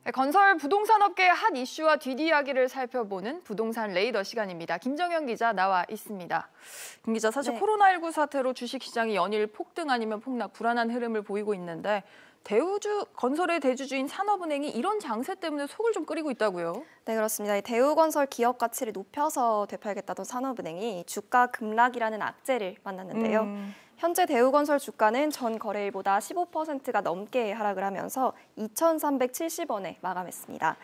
네, 건설 부동산 업계의 핫 이슈와 뒷이야기를 살펴보는 부동산 레이더 시간입니다. 김정현 기자 나와 있습니다. 김 기자, 사실 코로나19 사태로 주식시장이 연일 폭등 아니면 폭락, 불안한 흐름을 보이고 있는데 건설의 대주주인 산업은행이 이런 장세 때문에 속을 좀 끓이고 있다고요? 네, 그렇습니다. 대우건설 기업 가치를 높여서 되팔겠다던 산업은행이 주가 급락이라는 악재를 만났는데요. 현재 대우건설 주가는 전 거래일보다 15%가 넘게 하락을 하면서 2,370원에 마감했습니다.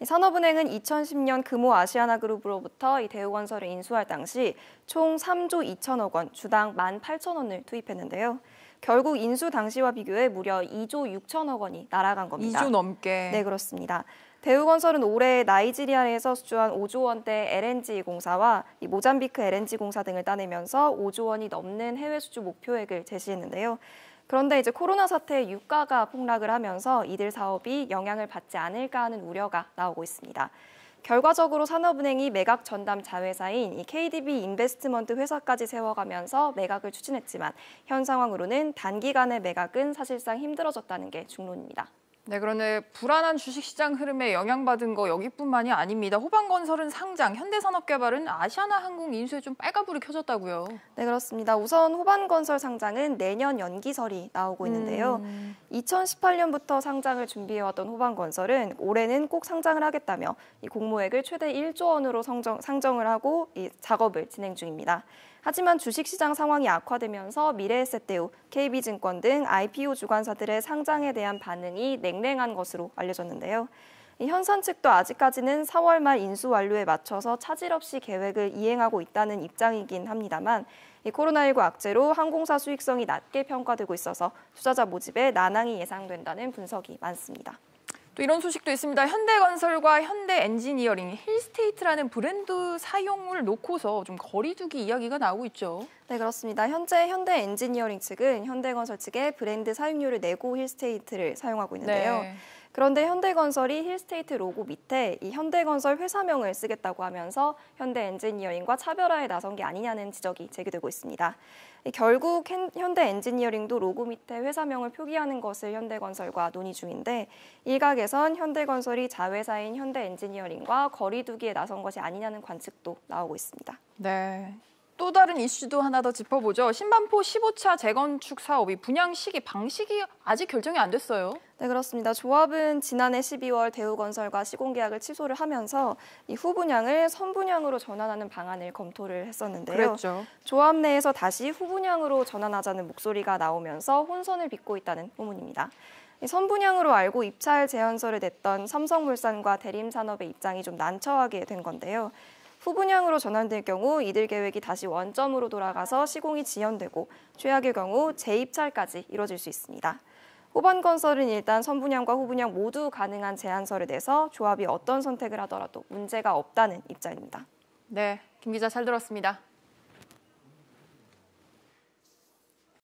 산업은행은 2010년 금호 아시아나그룹으로부터 이 대우건설을 인수할 당시 총 3조 2천억 원, 주당 18,000원을 투입했는데요. 결국 인수 당시와 비교해 무려 2조 6천억 원이 날아간 겁니다. 2조 넘게. 네, 그렇습니다. 대우건설은 올해 나이지리아에서 수주한 5조 원대 LNG 공사와 이 모잠비크 LNG 공사 등을 따내면서 5조 원이 넘는 해외 수주 목표액을 제시했는데요. 그런데 이제 코로나 사태에 유가가 폭락을 하면서 이들 사업이 영향을 받지 않을까 하는 우려가 나오고 있습니다. 결과적으로 산업은행이 매각 전담 자회사인 이 KDB 인베스트먼트 회사까지 세워가면서 매각을 추진했지만 현 상황으로는 단기간의 매각은 사실상 힘들어졌다는 게 중론입니다. 네, 그런데 불안한 주식시장 흐름에 영향받은 거 여기뿐만이 아닙니다. 호반건설은 상장, 현대산업개발은 아시아나항공 인수에 좀 빨간불이 켜졌다고요? 네, 그렇습니다. 우선 호반건설 상장은 내년 연기설이 나오고 있는데요. 2018년부터 상장을 준비해왔던 호반건설은 올해는 꼭 상장을 하겠다며 이 공모액을 최대 1조 원으로 상정을 하고 이 작업을 진행 중입니다. 하지만 주식시장 상황이 악화되면서 미래에셋대우, KB증권 등 IPO 주관사들의 상장에 대한 반응이 냉랭한 것으로 알려졌는데요. 현산 측도 아직까지는 4월 말 인수 완료에 맞춰서 차질 없이 계획을 이행하고 있다는 입장이긴 합니다만 코로나19 악재로 항공사 수익성이 낮게 평가되고 있어서 투자자 모집에 난항이 예상된다는 분석이 많습니다. 또 이런 소식도 있습니다. 현대건설과 현대엔지니어링, 힐스테이트라는 브랜드 사용을 놓고서 좀 거리두기 이야기가 나오고 있죠. 네, 그렇습니다. 현재 현대엔지니어링 측은 현대건설 측에 브랜드 사용료를 내고 힐스테이트를 사용하고 있는데요. 네. 그런데 현대건설이 힐스테이트 로고 밑에 이 현대건설 회사명을 쓰겠다고 하면서 현대엔지니어링과 차별화에 나선 게 아니냐는 지적이 제기되고 있습니다. 결국 현대엔지니어링도 로고 밑에 회사명을 표기하는 것을 현대건설과 논의 중인데 일각에선 현대건설이 자회사인 현대엔지니어링과 거리두기에 나선 것이 아니냐는 관측도 나오고 있습니다. 네. 또 다른 이슈도 하나 더 짚어보죠. 신반포 15차 재건축 사업이 분양 시기, 방식이 아직 결정이 안 됐어요. 네, 그렇습니다. 조합은 지난해 12월 대우건설과 시공계약을 취소를 하면서 이 후분양을 선분양으로 전환하는 방안을 검토를 했었는데요. 그랬죠. 조합 내에서 다시 후분양으로 전환하자는 목소리가 나오면서 혼선을 빚고 있다는 후문입니다. 선분양으로 알고 입찰 제안서를 냈던 삼성물산과 대림산업의 입장이 좀 난처하게 된 건데요. 후분양으로 전환될 경우 이들 계획이 다시 원점으로 돌아가서 시공이 지연되고 최악의 경우 재입찰까지 이뤄질 수 있습니다. 호반건설은 일단 선분양과 후분양 모두 가능한 제안서를 내서 조합이 어떤 선택을 하더라도 문제가 없다는 입장입니다. 네, 김 기자 잘 들었습니다.